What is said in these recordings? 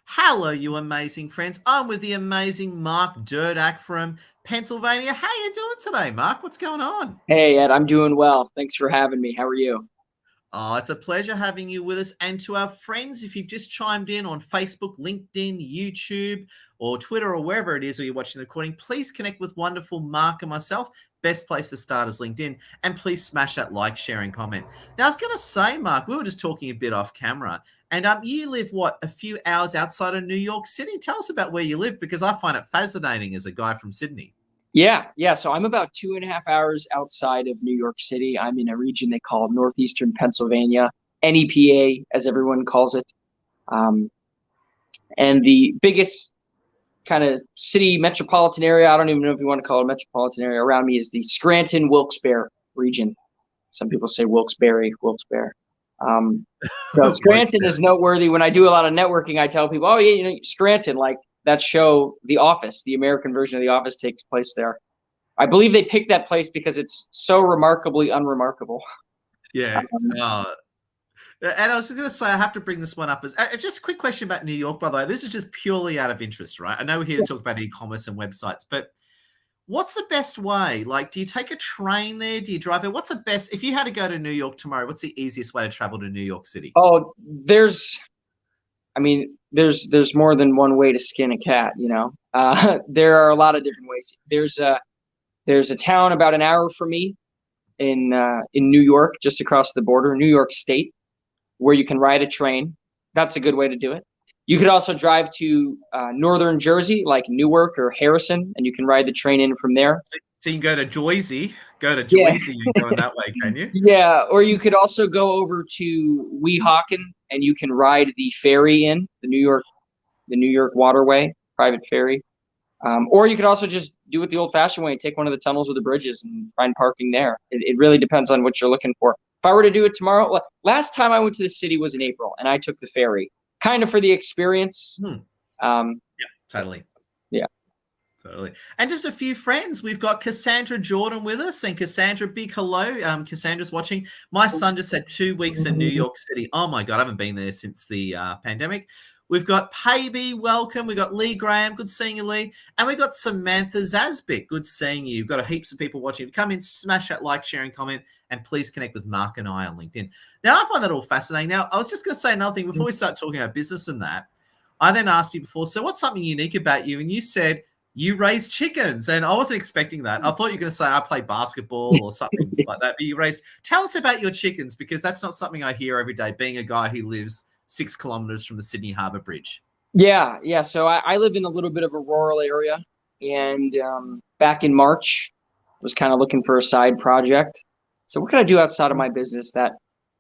Hello, you amazing friends. I'm with the amazing Mark Durdach from Pennsylvania. How you doing today, Mark? What's going on? Hey Ed, I'm doing well. Thanks for having me. How are you? Oh, it's a pleasure having you with us. And to our friends, if you've just chimed in on Facebook, LinkedIn, YouTube, or Twitter, or wherever it is where you're watching the recording, please connect with wonderful Mark and myself. Best place to start is LinkedIn. And please smash that like, share, and comment. Now, I was going to say, Mark, we were just talking a bit off camera. And you live, what, a few hours outside of New York City? Tell us about where you live, because I find it fascinating as a guy from Sydney. Yeah. So I'm about 2.5 hours outside of New York City. I'm in a region they call Northeastern Pennsylvania, NEPA, as everyone calls it. Um, and the biggest kind of city metropolitan area, I don't even know if you want to call it a metropolitan area around me, is the Scranton Wilkes-Barre region. Some people say Wilkes-Barre, Wilkes-Barre. Um, so Scranton is noteworthy. When I do a lot of networking, I tell people, oh, yeah, Scranton, like that show, The Office, the American version of The Office takes place there. I believe they picked that place because it's so remarkably unremarkable. Yeah. And I was going to say, I have to bring this one up as just a quick question about New York, by the way. This is just purely out of interest, right? I know we're here to talk about e-commerce and websites, but what's the best way? Like, do you take a train there? Do you drive there? What's the best? If you had to go to New York tomorrow, what's the easiest way to travel to New York City? Oh, there's more than one way to skin a cat, you know. There are a lot of different ways. There's a town about an hour from me in New York, just across the border, New York State, where you can ride a train. That's a good way to do it. You could also drive to northern Jersey, like Newark or Harrison, and you can ride the train in from there. So you can go to Jersey, Yeah. and go in that way, can you? Yeah, or you could also go over to Weehawken and you can ride the ferry in the New York Waterway, private ferry. Or you could also just do it the old-fashioned way and take one of the tunnels or the bridges and find parking there. It really depends on what you're looking for. If I were to do it tomorrow, last time I went to the city was in April, and I took the ferry, kind of for the experience. Yeah, totally. Yeah. Totally. And just a few friends. We've got Cassandra Jordan with us. And Cassandra, big hello. Cassandra's watching. My son just had 2 weeks in New York City. Oh, my God. I haven't been there since the pandemic. We've got Paybe, welcome. We've got Lee Graham, good seeing you, Lee. And we've got Samantha Zasbik, good seeing you. You've got heaps of people watching. Come in, smash that like, share, and comment, and please connect with Mark and I on LinkedIn. Now, I find that all fascinating. Now, I was just going to say another thing before we start talking about business and that. I then asked you before, so what's something unique about you? And you said you raise chickens, and I wasn't expecting that. I thought you were going to say I play basketball or something like that, but you raised. Tell us about your chickens, because that's not something I hear every day, being a guy who lives 6 kilometers from the Sydney Harbour Bridge. Yeah. So I live in a little bit of a rural area, and back in March, I was kind of looking for a side project. So what can I do outside of my business that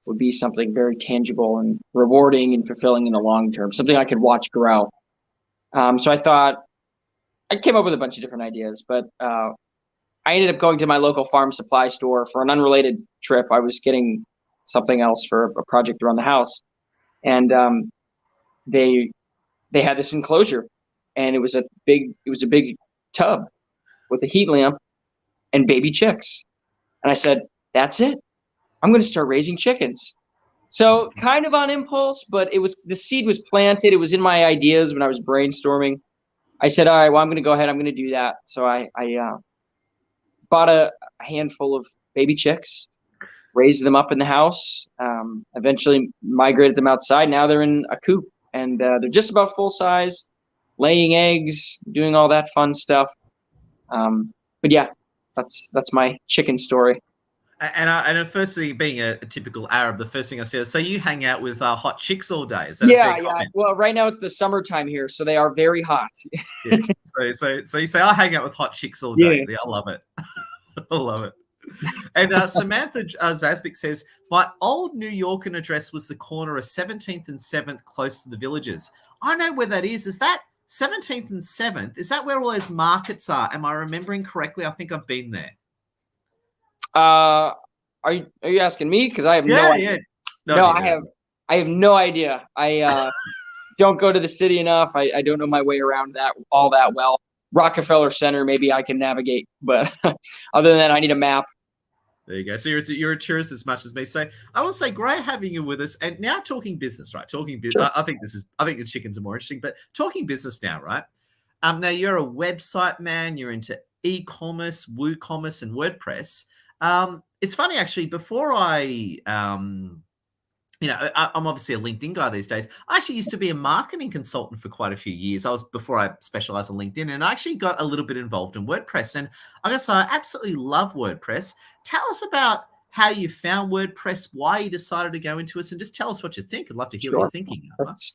would be something very tangible and rewarding and fulfilling in the long term, something I could watch grow? So I came up with a bunch of different ideas, but I ended up going to my local farm supply store for an unrelated trip. I was getting something else for a project around the house, and they had this enclosure, and it was a big tub with a heat lamp and baby chicks. And I said, that's it. I'm going to start raising chickens. So kind of on impulse, but the seed was planted. It was in my ideas when I was brainstorming. I said, all right, well, I'm going to go ahead. I'm going to do that. So I bought a handful of baby chicks, raised them up in the house, eventually migrated them outside. Now they're in a coop, and they're just about full size, laying eggs, doing all that fun stuff. But yeah, that's my chicken story. And firstly, being a typical Arab, the first thing I said is, so you hang out with hot chicks all day? Is that a fair comment? Well, right now it's the summertime here, so they are very hot. Yeah. So you say, I hang out with hot chicks all day. Yeah. I love it. I love it. And Samantha Zasbik says, my old New Yorker address was the corner of 17th and 7th, close to the Villages. I know where that is. Is that 17th and 7th? Is that where all those markets are? Am I remembering correctly? I think I've been there. Are you asking me? Because I have no idea. No, I have no idea. I don't go to the city enough. I don't know my way around all that well. Rockefeller Center, maybe I can navigate, but other than that, I need a map. There you go. So you're a tourist as much as me. So I will say, great having you with us. And now talking business, right? Talking business. Sure. I think the chickens are more interesting, but talking business now, right? Now you're a website man. You're into e-commerce, WooCommerce, and WordPress. It's funny actually. Before I, I'm obviously a LinkedIn guy these days. I actually used to be a marketing consultant for quite a few years. I was before I specialized in LinkedIn, and I actually got a little bit involved in WordPress. And I guess I absolutely love WordPress. Tell us about how you found WordPress, why you decided to go into it, and just tell us what you think. I'd love to hear what Sure. you're thinking.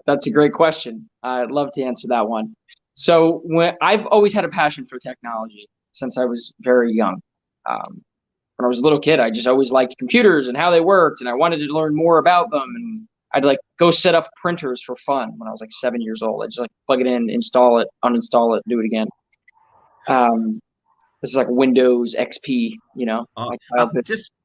That's a great question. I'd love to answer that one. So I've always had a passion for technology since I was very young. When I was a little kid, I just always liked computers and how they worked, and I wanted to learn more about them. And I'd like go set up printers for fun when I was like 7 years old. I'd just like plug it in, install it, uninstall it, do it again. This is like Windows XP, like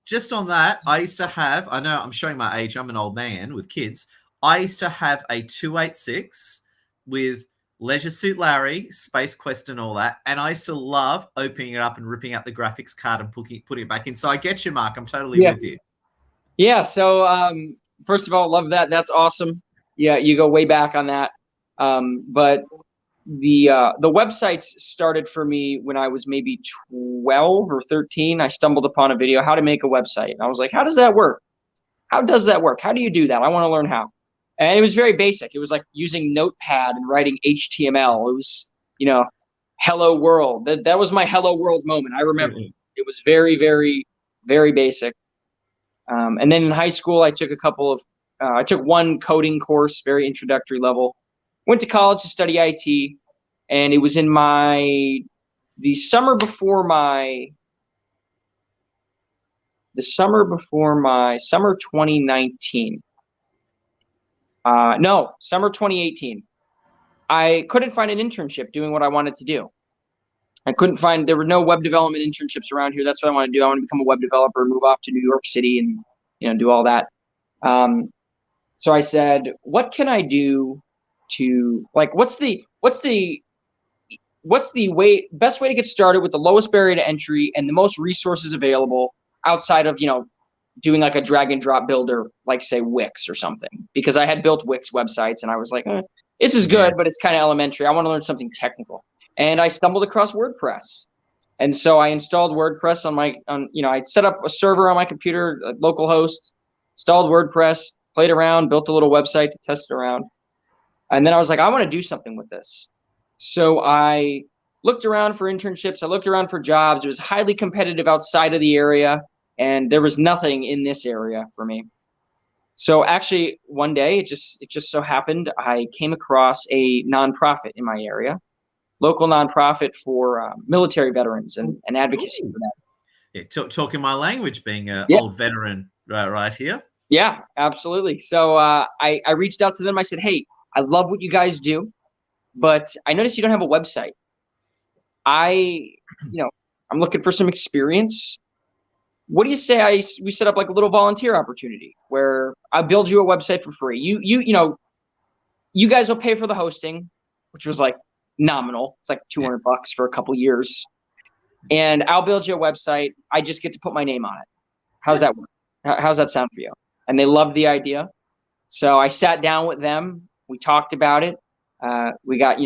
Just on that, I used to have, I know I'm showing my age, I'm an old man with kids. I used to have a 286 with Leisure Suit Larry, Space Quest, and all that. And I used to love opening it up and ripping out the graphics card and putting it back in. So I get you, Mark. I'm totally with you. Yeah. So first of all, love that. That's awesome. Yeah, you go way back on that. But the websites started for me when I was maybe 12 or 13. I stumbled upon a video how to make a website. And I was like, how does that work? How does that work? How do you do that? I want to learn how. And it was very basic. It was like using Notepad and writing HTML. It was, hello world. That was my hello world moment. I remember it was very, very, very basic. And then in high school, I took I took one coding course, very introductory level. Went to college to study IT, and it was in the summer before my summer 2019. No, summer 2018. I couldn't find an internship doing what I wanted to do. There were no web development internships around here. That's what I want to do. I want to become a web developer, move off to New York City and, do all that. So I said, what can I do to what's the best way to get started with the lowest barrier to entry and the most resources available outside of, doing like a drag and drop builder, like say Wix or something, because I had built Wix websites and I was like, this is good, but it's kind of elementary. I want to learn something technical. And I stumbled across WordPress. And so I installed WordPress I set up a server on my computer, a local host, installed WordPress, played around, built a little website to test it around. And then I was like, I want to do something with this. So I looked around for internships. I looked around for jobs. It was highly competitive outside of the area, and there was nothing in this area for me. So actually, one day, it just so happened I came across a nonprofit in my area, local nonprofit for military veterans and advocacy for that. Yeah, talking my language, being an old veteran right here. Yeah, absolutely. So I reached out to them. I said, hey, I love what you guys do, but I noticed you don't have a website. I'm looking for some experience. What do you say we set up like a little volunteer opportunity where I'll build you a website for free. You guys will pay for the hosting, which was like nominal. It's like $200 for a couple years. And I'll build you a website. I just get to put my name on it. How's that work? How's that sound for you? And they loved the idea. So I sat down with them. We talked about it. We got,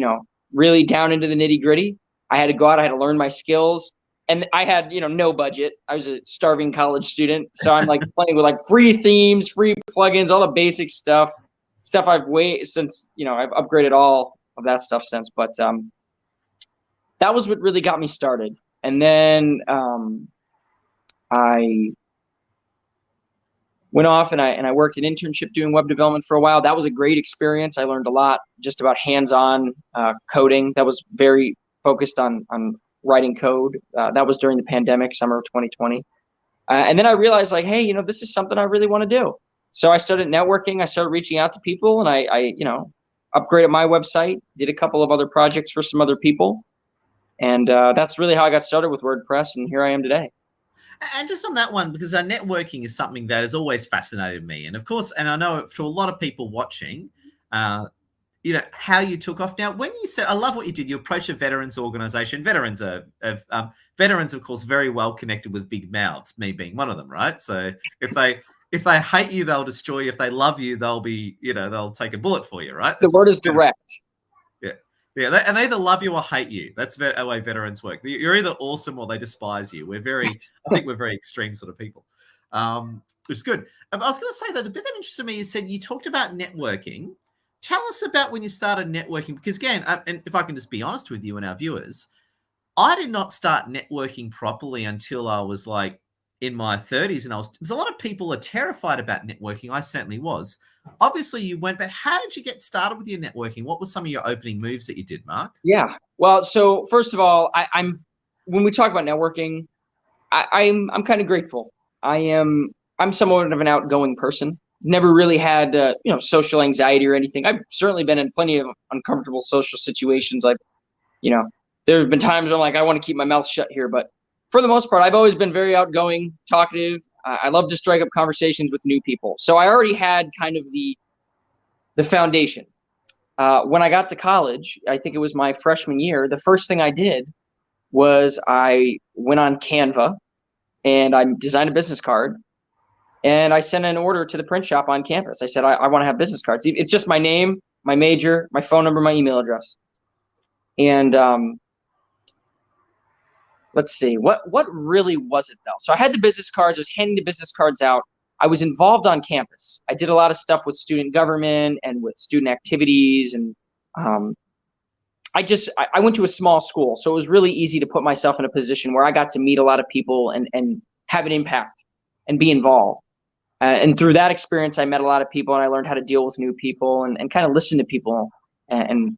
really down into the nitty gritty. I had to go out. I had to learn my skills. And I had, no budget. I was a starving college student. So I'm like playing with like free themes, free plugins, all the basic stuff I've I've upgraded all of that stuff since. But that was what really got me started. And then I went off and I worked an internship doing web development for a while. That was a great experience. I learned a lot just about hands-on coding. That was very focused on writing code. That was during the pandemic, summer of 2020. And then I realized hey, this is something I really want to do. So I started networking. I started reaching out to people, and I upgraded my website, did a couple of other projects for some other people. And that's really how I got started with WordPress, and here I am today. And just on that one, because networking is something that has always fascinated me. And of course, and I know for a lot of people watching, how you took off. Now, when you said, I love what you did. You approached a veterans organization. Veterans veterans, of course, very well connected with big mouths. Me being one of them, right? So if they hate you, they'll destroy you. If they love you, they'll take a bullet for you, right? The word is direct. Yeah. Yeah, and they either love you or hate you. That's the way veterans work. You're either awesome or they despise you. I think we're very extreme sort of people, which is good. I was going to say that the bit that interested me, you said you talked about networking. Tell us about when you started networking, because again, and if I can just be honest with you and our viewers, I did not start networking properly until I was like in my 30s, and because a lot of people are terrified about networking. I certainly was. Obviously you went, but how did you get started with your networking? What were some of your opening moves that you did, Mark? Yeah. Well, so first of all, I'm when we talk about networking, I'm kind of grateful. I'm somewhat of an outgoing person. Never really had social anxiety or anything. I've certainly been in plenty of uncomfortable social situations. There's been times where I'm like, I want to keep my mouth shut here, but for the most part, I've always been very outgoing, talkative. I love to strike up conversations with new people. So I already had kind of the foundation. When I got to college, I think it was my freshman year, the first thing I did was I went on Canva and I designed a business card. And I sent an order to the print shop on campus. I said, I want to have business cards. It's just my name, my major, my phone number, my email address. And let's see, what really was it though? So I had the business cards. I was handing the business cards out. I was involved on campus. I did a lot of stuff with student government and with student activities. And I went to a small school. So it was really easy to put myself in a position where I got to meet a lot of people and have an impact and be involved. And through that experience, I met a lot of people and I learned how to deal with new people and kind of listen to people and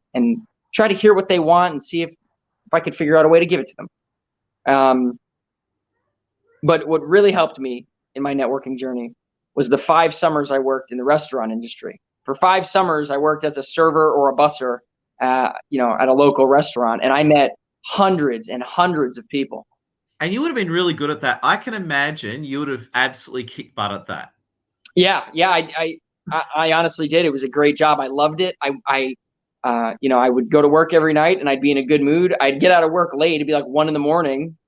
try to hear what they want and see if I could figure out a way to give it to them. But what really helped me in my networking journey was the 5 summers I worked in the restaurant industry. For 5 summers, I worked as a server or a busser, at a local restaurant, and I met hundreds and hundreds of people. And you would have been really good at that. I can imagine you would have absolutely kicked butt at that. Yeah, I honestly did. It was a great job. I loved it. I would go to work every night and I'd be in a good mood. I'd get out of work late. It'd be like 1 a.m.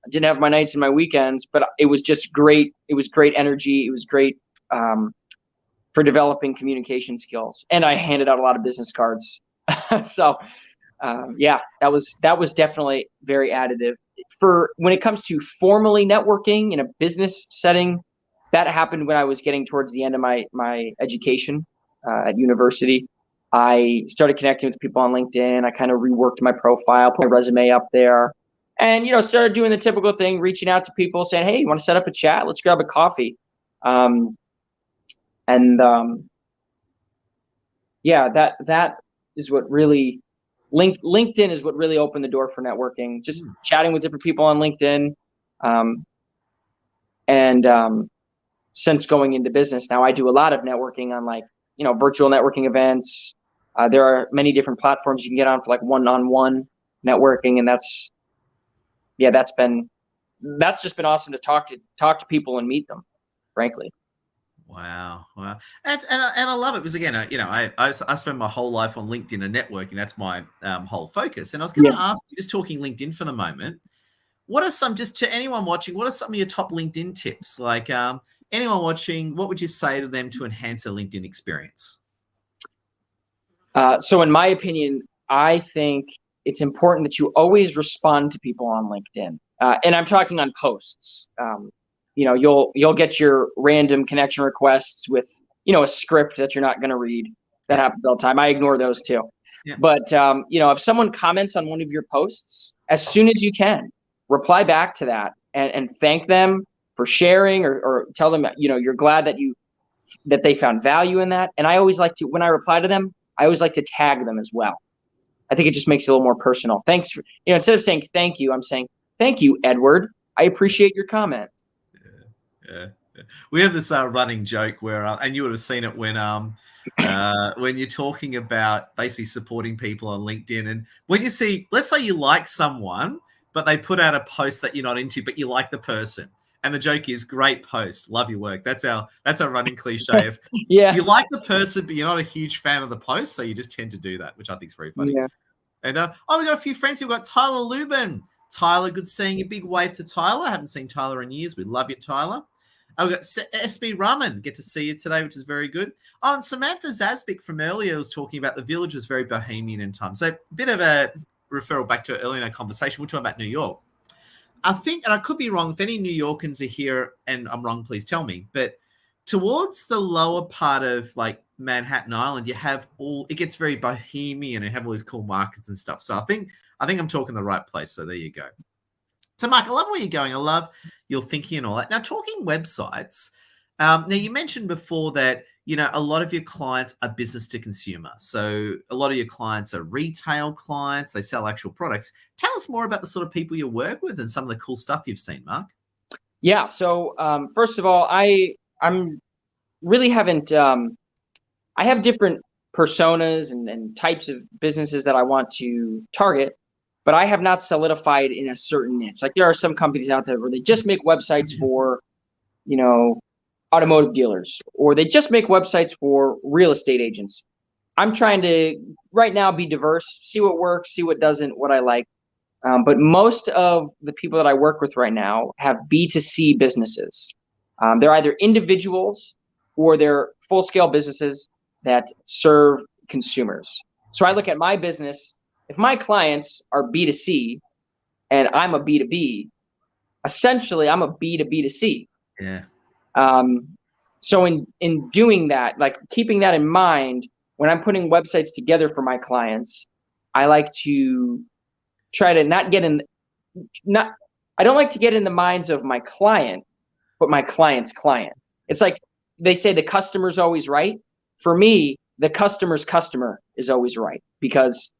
I didn't have my nights and my weekends, but it was just great. It was great energy. It was great for developing communication skills. And I handed out a lot of business cards. So that was definitely very additive. For when it comes to formally networking in a business setting, that happened when I was getting towards the end of my education at university. I started connecting with people on LinkedIn. I kind of reworked my profile, put my resume up there, and started doing the typical thing, reaching out to people, saying, "Hey, you want to set up a chat? Let's grab a coffee." That is what really LinkedIn is what really opened the door for networking. Just chatting with different people on LinkedIn, and since going into business now, I do a lot of networking on virtual networking events. There are many different platforms you can get on for like one-on-one networking, and that's just been awesome to talk to people and meet them, frankly. Wow. And I love it because again, I spend my whole life on LinkedIn and networking. That's my whole focus. And I was going to ask you, just talking LinkedIn for the moment, what are some, just to anyone watching, what are some of your top LinkedIn tips? Like anyone watching, what would you say to them to enhance their LinkedIn experience? So in my opinion, I think it's important that you always respond to people on LinkedIn. And I'm talking on posts. You'll get your random connection requests with, a script that you're not going to read. That happens all the time. I ignore those too. Yeah. But, if someone comments on one of your posts, as soon as you can, reply back to that and thank them for sharing or tell them, you're glad that they found value in that. And I always like to, when I reply to them, I always like to tag them as well. I think it just makes it a little more personal. Thanks for, instead of saying thank you, I'm saying, thank you, Edward. I appreciate your comment. Yeah. We have this running joke where, and you would have seen it when you're talking about basically supporting people on LinkedIn, and when you see, let's say you like someone, but they put out a post that you're not into, but you like the person, And the joke is, great post, love your work. That's our running cliche. If Yeah. you like the person, but you're not a huge fan of the post, so you just tend to do that, which I think is very funny. Yeah. And we got a few friends here. We've got Tyler Lubin. Tyler, good seeing you. Big wave to Tyler. I haven't seen Tyler in years. We love you, Tyler. We've got SB Raman. Get to see you today, which is very good. Oh, and Samantha Zasbik from earlier was talking about the village was very bohemian in time. So a bit of a referral back to earlier in our conversation. We're talking about New York. I think, and I could be wrong, if any New Yorkers are here and I'm wrong, please tell me, but towards the lower part of like Manhattan Island, you have it gets very bohemian and have all these cool markets and stuff. So I think I'm talking the right place. So there you go. So Mark, I love where you're going. I love your thinking and all that. Now, talking websites, now you mentioned before that, a lot of your clients are business to consumer. So a lot of your clients are retail clients. They sell actual products. Tell us more about the sort of people you work with and some of the cool stuff you've seen, Mark. Yeah. So first of all, I'm really haven't. I have different personas and types of businesses that I want to target, but I have not solidified in a certain niche. Like there are some companies out there where they just make websites for, automotive dealers, or they just make websites for real estate agents. I'm trying to right now be diverse, see what works, see what doesn't, what I like. But most of the people that I work with right now have B2C businesses. They're either individuals or they're full-scale businesses that serve consumers. So I look at my business, if my clients are B2C and I'm a B2B, essentially I'm a B2B2C. Yeah. So in doing that, like keeping that in mind, when I'm putting websites together for my clients, I like to try to I don't like to get in the minds of my client, but my client's client. It's like they say the customer's always right. For me, the customer's customer is always right, because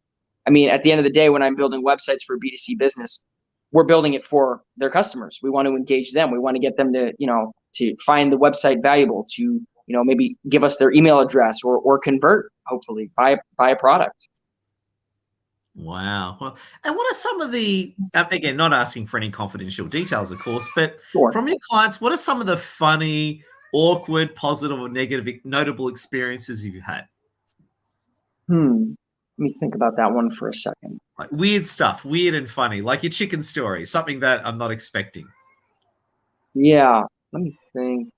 at the end of the day, when I'm building websites for B2C business, we're building it for their customers. We want to engage them. We want to get them to find the website valuable, to maybe give us their email address or convert, hopefully buy a product. Wow. Well, and what are some of the, again, not asking for any confidential details, of course, but Sure. From your clients, what are some of the funny, awkward, positive, or negative, notable experiences you've had? Let me think about that one for a second. Like weird stuff, weird and funny, like your chicken story, something that I'm not expecting. Yeah, let me think.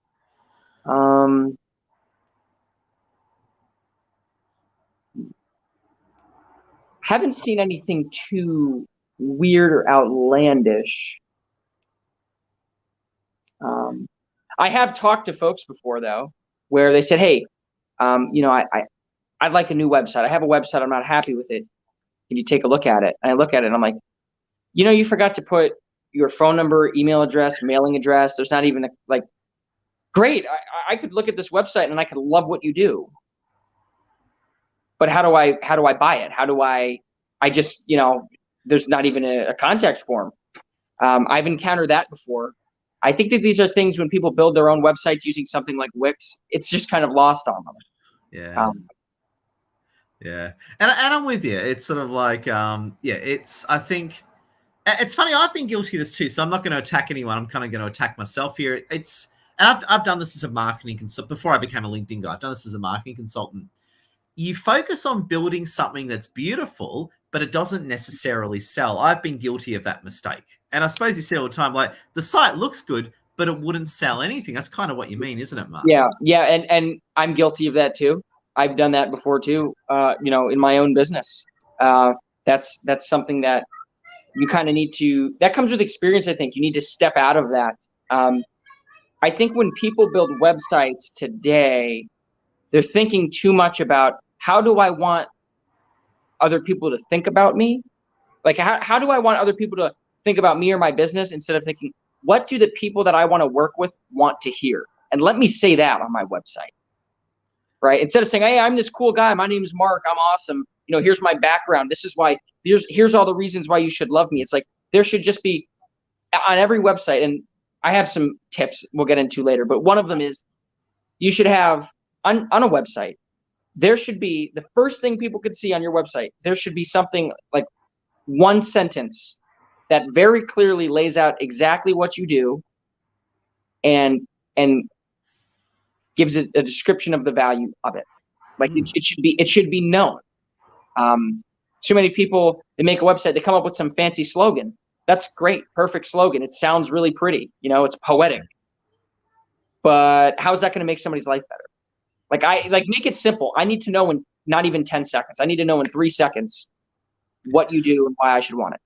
Haven't seen anything too weird or outlandish. I have talked to folks before though, where they said, "Hey, I'd like a new website. I have a website. I'm not happy with it. Can you take a look at it?" And I look at it and I'm like, you forgot to put your phone number, email address, mailing address. There's not even great. I could look at this website and I could love what you do. But how do I buy it? How do I just, there's not even a contact form. I've encountered that before. I think that these are things when people build their own websites using something like Wix, it's just kind of lost on them. Yeah. Yeah. And I'm with you. It's sort of like, I think it's funny. I've been guilty of this too. So I'm not going to attack anyone. I'm kind of going to attack myself here. And I've done this as a marketing consultant before I became a LinkedIn guy. I've done this as a marketing consultant. You focus on building something that's beautiful, but it doesn't necessarily sell. I've been guilty of that mistake. And I suppose you see it all the time, like the site looks good, but it wouldn't sell anything. That's kind of what you mean, isn't it, Mark? Yeah. And I'm guilty of that too. I've done that before too, in my own business. That's something that you kind of need to, that comes with experience. I think you need to step out of that. I think when people build websites today, they're thinking too much about how do I want other people to think about me? Like, how do I want other people to think about me or my business, instead of thinking, what do the people that I want to work with want to hear? And let me say that on my website, right? Instead of saying, hey, I'm this cool guy. My name is Mark. I'm awesome. Here's my background. This is why, here's all the reasons why you should love me. It's like, there should just be on every website. And I have some tips we'll get into later, but one of them is you should have on a website, there should be the first thing people could see on your website. There should be something like one sentence that very clearly lays out exactly what you do and gives it a description of the value of it. Like it should be known. Too many people, they make a website, they come up with some fancy slogan. That's great, perfect slogan. It sounds really pretty, it's poetic. But how's that going to make somebody's life better? Make it simple. I need to know in not even 10 seconds. I need to know in 3 seconds what you do and why I should want it.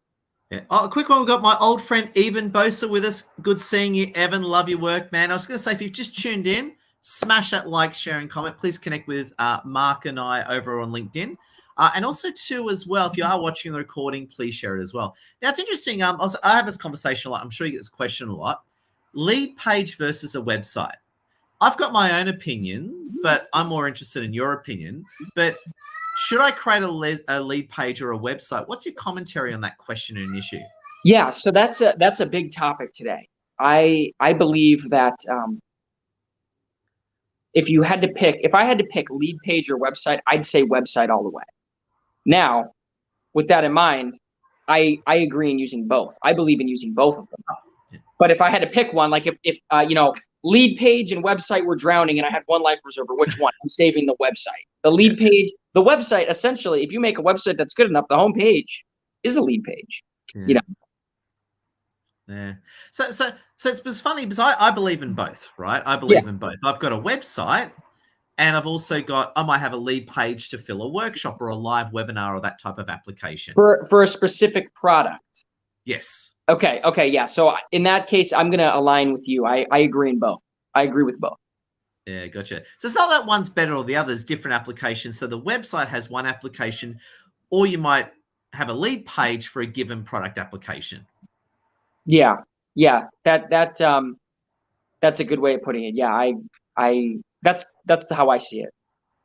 Yeah. Oh, a quick one. We've got my old friend Evan Bosa with us. Good seeing you, Evan. Love your work, man. I was going to say, if you've just tuned in, smash that like, share, and comment. Please connect with Mark and I over on LinkedIn. And also, too, as well, if you are watching the recording, please share it as well. Now, it's interesting. I have this conversation a lot. I'm sure you get this question a lot. Lead page versus a website. I've got my own opinion, but I'm more interested in your opinion. But should I create a lead page or a website? What's your commentary on that question and issue? Yeah, so that's a big topic today. I believe that if I had to pick lead page or website, I'd say website all the way. Now, with that in mind, I agree in using both. I believe in using both of them. But if I had to pick one, like if lead page and website were drowning and I had one life reserver, which one? I'm saving the website. The lead page, the website, essentially, if you make a website that's good enough, the homepage is a lead page. Yeah. Yeah. So it's funny because I believe in both, right? I believe in both. I've got a website and I've also got, I might have a lead page to fill a workshop or a live webinar or that type of application. For a specific product. Yes. Okay. Yeah. So in that case, I'm going to align with you. I agree in both. I agree with both. Yeah, gotcha. So it's not that one's better or the other's different applications. So the website has one application, or you might have a lead page for a given product application. Yeah. That's a good way of putting it. Yeah, that's how I see it.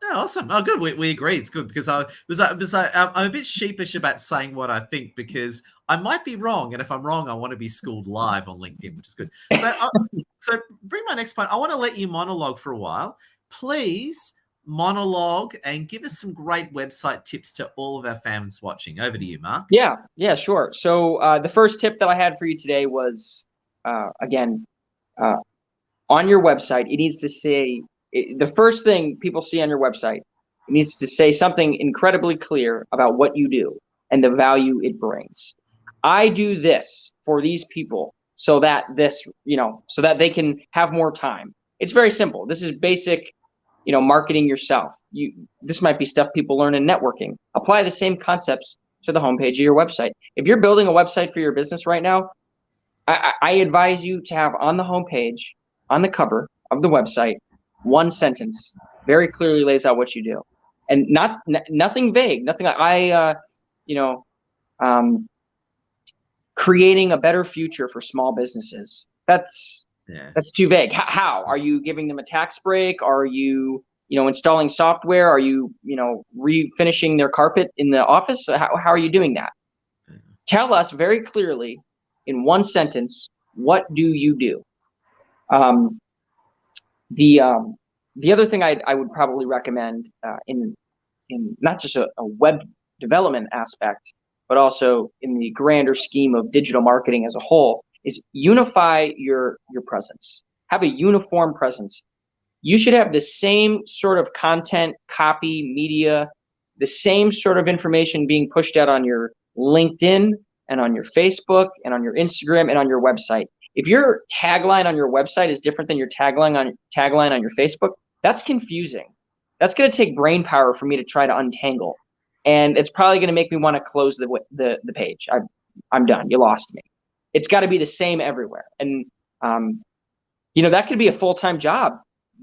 Oh, awesome. Oh, good. We agree. It's good because I'm a bit sheepish about saying what I think because I might be wrong. And if I'm wrong, I want to be schooled live on LinkedIn, which is good. So bring my next point. I want to let you monologue for a while. Please monologue and give us some great website tips to all of our fans watching. Over to you, Mark. Yeah, sure. So the first tip that I had for you today was, again, on your website, it needs to say, the first thing people see on your website, it needs to say something incredibly clear about what you do and the value it brings. I do this for these people so that so that they can have more time. It's very simple. This is basic, marketing yourself. This might be stuff people learn in networking. Apply the same concepts to the homepage of your website. If you're building a website for your business right now, I advise you to have on the homepage, on the cover of the website, one sentence very clearly lays out what you do, and nothing vague, nothing like creating a better future for small businesses. That's too vague. How are you giving them a tax break? Are you installing software? Are you refinishing their carpet in the office? How are you doing that? Tell us very clearly in one sentence, what do you do? The other thing I would probably recommend in not just a web development aspect, but also in the grander scheme of digital marketing as a whole, is unify your presence. Have a uniform presence. You should have the same sort of content, copy, media, the same sort of information being pushed out on your LinkedIn and on your Facebook and on your Instagram and on your website. If your tagline on your website is different than your tagline on your Facebook, that's confusing. That's going to take brain power for me to try to untangle, and it's probably going to make me want to close the page. I'm done. You lost me. It's got to be the same everywhere, and that could be a full-time job.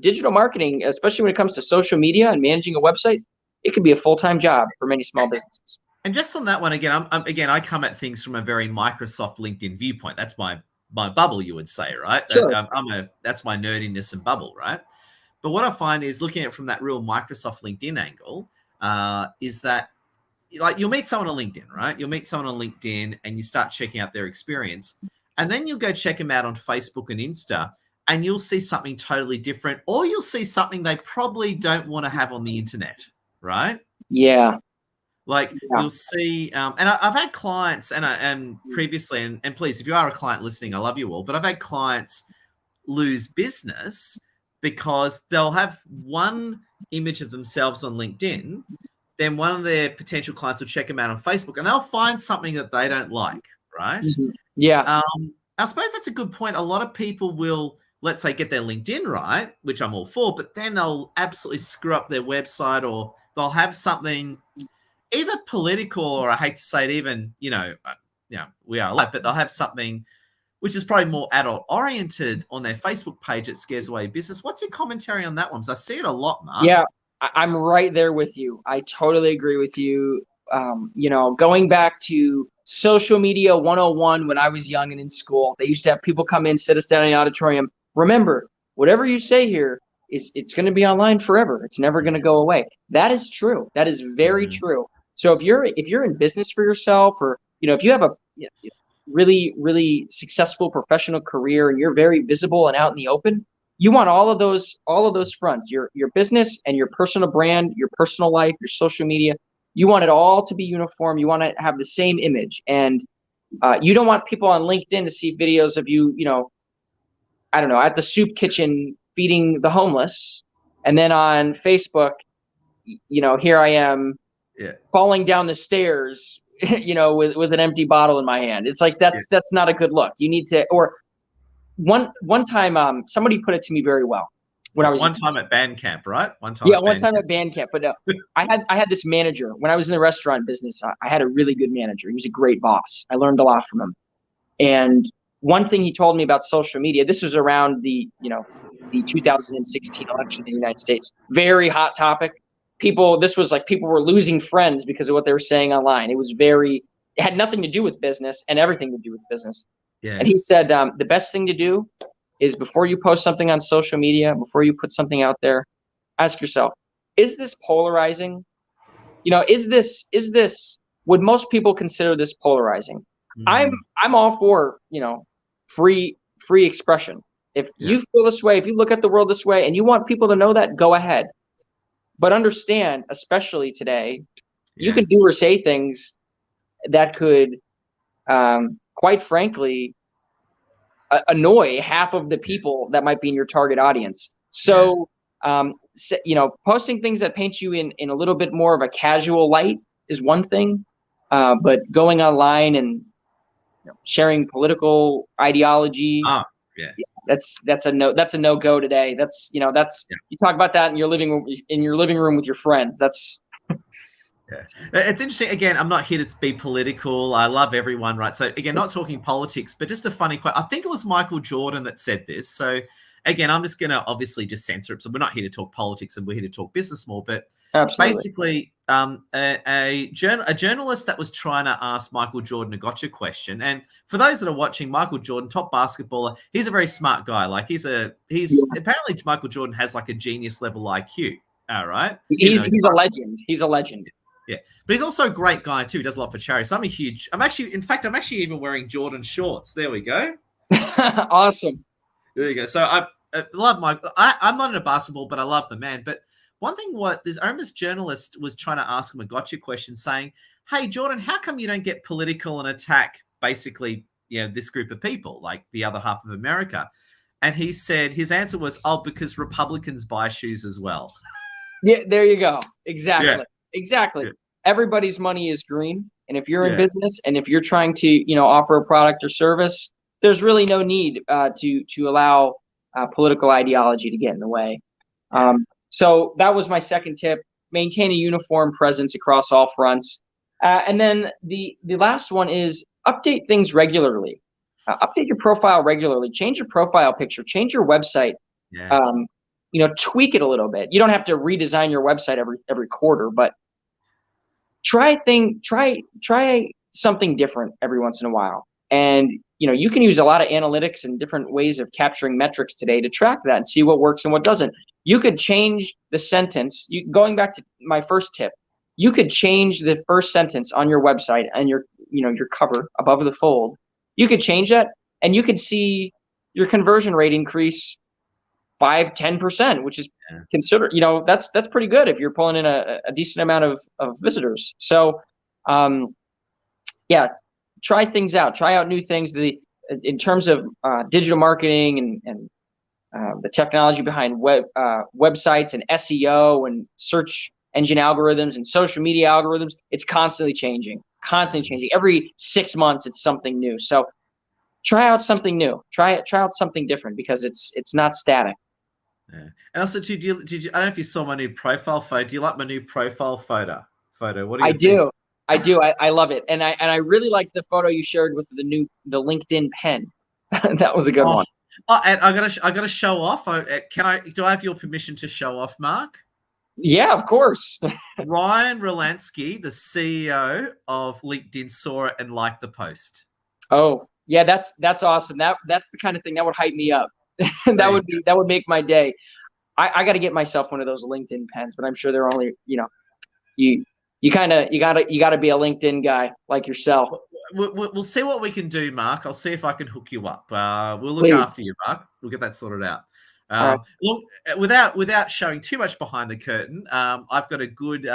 Digital marketing, especially when it comes to social media and managing a website, it could be a full-time job for many small businesses. And just on that one again, I come at things from a very Microsoft LinkedIn viewpoint. That's my bubble, you would say, right? Sure. That's my nerdiness and bubble, right? But what I find is looking at it from that real Microsoft LinkedIn angle, is that like you'll meet someone on LinkedIn, right? You'll meet someone on LinkedIn and you start checking out their experience, and then you'll go check them out on Facebook and Insta, and you'll see something totally different, or you'll see something they probably don't want to have on the internet, right? Yeah. You'll see, and I've had clients, and previously, and please, if you are a client listening, I love you all, but I've had clients lose business because they'll have one image of themselves on LinkedIn, then one of their potential clients will check them out on Facebook and they'll find something that they don't like, right? Yeah. I suppose that's a good point. A lot of people will, let's say, get their LinkedIn right, which I'm all for, but then they'll absolutely screw up their website, or they'll have something either political, or I hate to say it, even, we are alike, but they'll have something which is probably more adult oriented on their Facebook page that scares away business. What's your commentary on that one? Because I see it a lot, Mark. Yeah, I'm right there with you. I totally agree with you. Going back to social media 101 when I was young and in school, they used to have people come in, sit us down in the auditorium. Remember, whatever you say here it's going to be online forever. It's never going to go away. That is true. That is very true. So if you're in business for yourself, or if you have a really, really successful professional career and you're very visible and out in the open, you want all of those fronts, your business and your personal brand, your personal life, your social media. You want it all to be uniform. You want to have the same image, and you don't want people on LinkedIn to see videos of you, I don't know, at the soup kitchen feeding the homeless, and then on Facebook, here I am falling down the stairs, with an empty bottle in my hand. It's like that's not a good look. You need to. Or one time, somebody put it to me very well when I was one time at band camp, right? One time at band camp. But I had this manager when I was in the restaurant business. I had a really good manager. He was a great boss. I learned a lot from him. And one thing he told me about social media. This was around the 2016 election in the United States. Very hot topic. This was like people were losing friends because of what they were saying online. It had nothing to do with business and everything to do with business. Yeah. And he said, the best thing to do is before you post something on social media, before you put something out there, ask yourself, is this polarizing? Would most people consider this polarizing? I'm all for, free expression. If you feel this way, if you look at the world this way and you want people to know that, go ahead. But understand, especially today, you can do or say things that could, quite frankly, annoy half of the people that might be in your target audience. So, posting things that paint you in a little bit more of a casual light is one thing, but going online and sharing political ideology, that's a no go today. You talk about that in your living room with your friends. That's It's interesting. Again, I'm not here to be political. I love everyone, right? So again, not talking politics, but just a funny quote. I think it was Michael Jordan that said this. So again, I'm just going to obviously just censor it. So we're not here to talk politics, and we're here to talk business more. But basically, a journalist that was trying to ask Michael Jordan a gotcha question. And for those that are watching, Michael Jordan, top basketballer, he's a very smart guy. Like apparently Michael Jordan has like a genius level IQ. All right. He's a legend. He's a legend. Yeah, but he's also a great guy too. He does a lot for charity. So I'm actually even wearing Jordan shorts. There we go. Awesome. There you go. So I love I'm not into basketball, but I love the man. But one thing, this Omis journalist was trying to ask him a gotcha question, saying, "Hey Jordan, how come you don't get political and attack basically, this group of people, like the other half of America?" And he said his answer was, "Oh, because Republicans buy shoes as well." Yeah, there you go. Exactly. Yeah. Exactly. Yeah. Everybody's money is green. And if you're in business and if you're trying to, offer a product or service, there's really no need to allow political ideology to get in the way. So that was my second tip: maintain a uniform presence across all fronts. And then the last one is update things regularly. Update your profile regularly. Change your profile picture. Change your website. Yeah. Tweak it a little bit. You don't have to redesign your website every quarter, but try something different every once in a while. And you can use a lot of analytics and different ways of capturing metrics today to track that and see what works and what doesn't. You could change the sentence. Going back to my first tip, you could change the first sentence on your website and your cover above the fold. You could change that, and you could see your conversion rate increase 5-10%, which is considered, that's pretty good if you're pulling in a decent amount of visitors. So, try things out. Try out new things. In terms of digital marketing and the technology behind websites and SEO and search engine algorithms and social media algorithms, it's constantly changing. Every 6 months, it's something new. So try out something new. Try out something different, because it's not static. Yeah. And also, too, did you? I don't know if you saw my new profile photo. Do you like my new profile photo? What do you think? I do. I love it, and I really liked the photo you shared with the LinkedIn pen. That was a good one. Oh, and I gotta show off. Do I have your permission to show off, Mark? Yeah, of course. Ryan Rolansky, the CEO of LinkedIn, saw it and liked the post. Oh, yeah, that's awesome. That's the kind of thing that would hype me up. That would make my day. I got to get myself one of those LinkedIn pens, but I'm sure they're only, you gotta be a LinkedIn guy like yourself. We'll see what we can do, Mark. I'll see if I can hook you up. We'll look Please. after you, Mark. We'll get that sorted out. Right. Look, without showing too much behind the curtain, I've got a good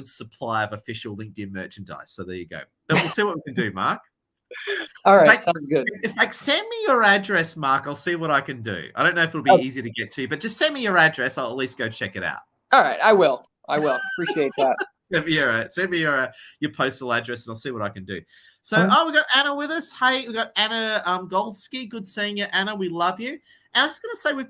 supply of official LinkedIn merchandise. So there you go. But we'll see what we can do, Mark. All right, sounds good. In fact, send me your address, Mark. I'll see what I can do. I don't know if it'll be easy to get to, but just send me your address. I'll at least go check it out. All right, I will. Appreciate that. Send me your postal address, and I'll see what I can do. So, we got Anna with us. Hey, we got Anna Goldsky. Good seeing you, Anna. We love you. And I was going to say, we'll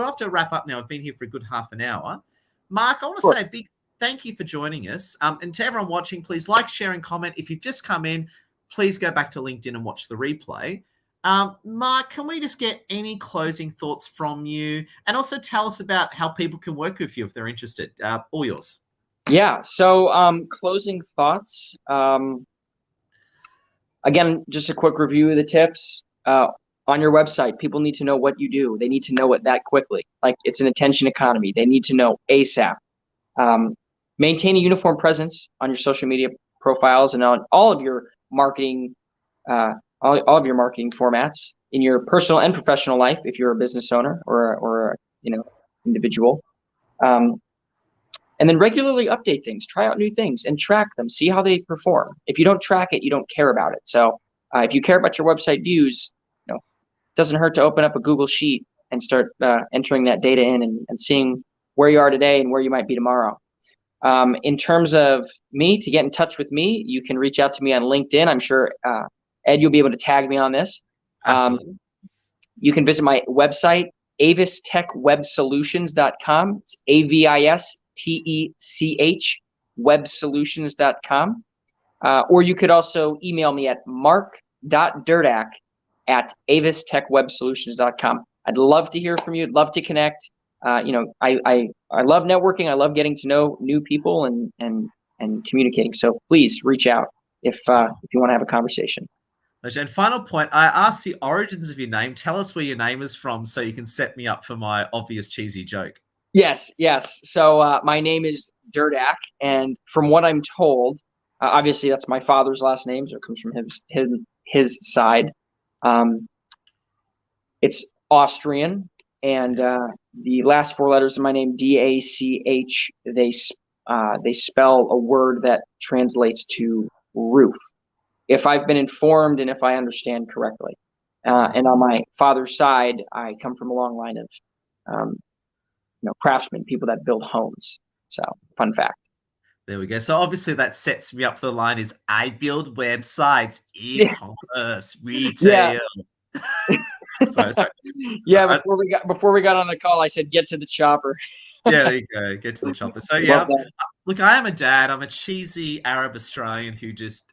have to wrap up now. We've been here for a good half an hour. Mark, I want to say a big thank you for joining us. And to everyone watching, please like, share, and comment. If you've just come in, please go back to LinkedIn and watch the replay. Mark, can we just get any closing thoughts from you? And also tell us about how people can work with you if they're interested. All yours. Yeah. So closing thoughts. Again, just a quick review of the tips. On your website, people need to know what you do. They need to know it that quickly. Like, it's an attention economy. They need to know ASAP. Maintain a uniform presence on your social media profiles and on all of your marketing, all of your marketing formats in your personal and professional life, if you're a business owner or individual. And then regularly update things, try out new things, and track them. See how they perform. If you don't track it, you don't care about it. So if you care about your website views, doesn't hurt to open up a Google Sheet and start entering that data in and seeing where you are today and where you might be tomorrow. In terms of me, to get in touch with me, you can reach out to me on LinkedIn. I'm sure, Ed, you'll be able to tag me on this. You can visit my website, avistechwebsolutions.com. It's AVISTECH websolutions.com. Or you could also email me at mark.durdach@avistechwebsolutions.com. I'd love to hear from you. I'd love to connect. I love networking. I love getting to know new people and communicating. So please reach out if you want to have a conversation. And final point, I asked the origins of your name. Tell us where your name is from so you can set me up for my obvious cheesy joke. Yes. So my name is Durdach, and from what I'm told, obviously that's my father's last name, so it comes from his side. It's Austrian, and the last four letters of my name, D-A-C-H, they spell a word that translates to roof, if I've been informed and if I understand correctly. And on my father's side, I come from a long line of craftsmen, people that build homes. So, fun fact. There we go. So obviously that sets me up for the line is I build websites, e-commerce, retail. Sorry. Yeah, before we got on the call, I said get to the chopper. Yeah, there you go. Get to the chopper. So yeah, look, I am a dad. I'm a cheesy Arab Australian who just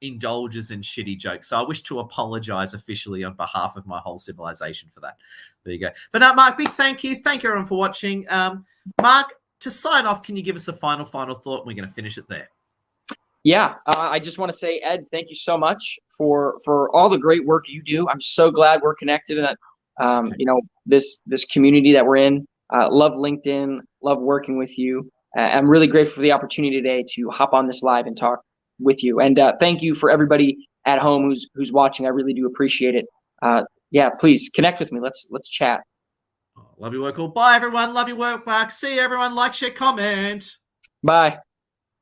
indulges in shitty jokes. So I wish to apologize officially on behalf of my whole civilization for that. There you go. But Mark, big thank you. Thank you everyone for watching. Mark, to sign off, can you give us a final thought? We're going to finish it there. Yeah, I just want to say, Ed, thank you so much for all the great work you do. I'm so glad we're connected, and this community that we're in. Love LinkedIn, love working with you. I'm really grateful for the opportunity today to hop on this live and talk with you. And thank you for everybody at home who's watching. I really do appreciate it. Yeah, please connect with me. Let's chat. Love your work all. Bye, everyone. Love your work, Mark. See you, everyone. Like, share, comment. Bye.